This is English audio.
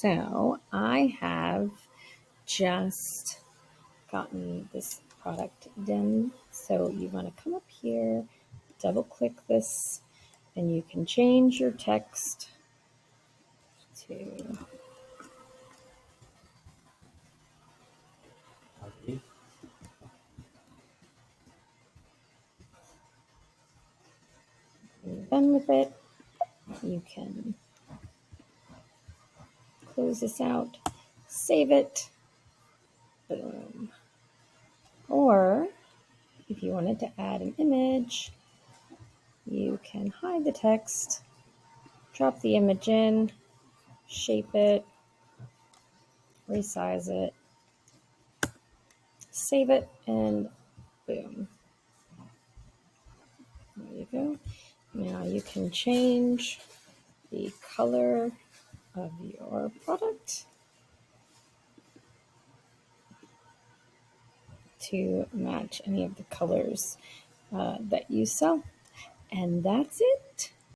So I have just gotten this product done. So you want to come up here, double click this, and you can change your text to when you're done with it. You can close this out, save it, boom. Or if you wanted to add an image, you can hide the text, drop the image in, shape it, resize it, save it, and boom. There you go. Now you can change the color of your product to match any of the colors that you sell. And that's it.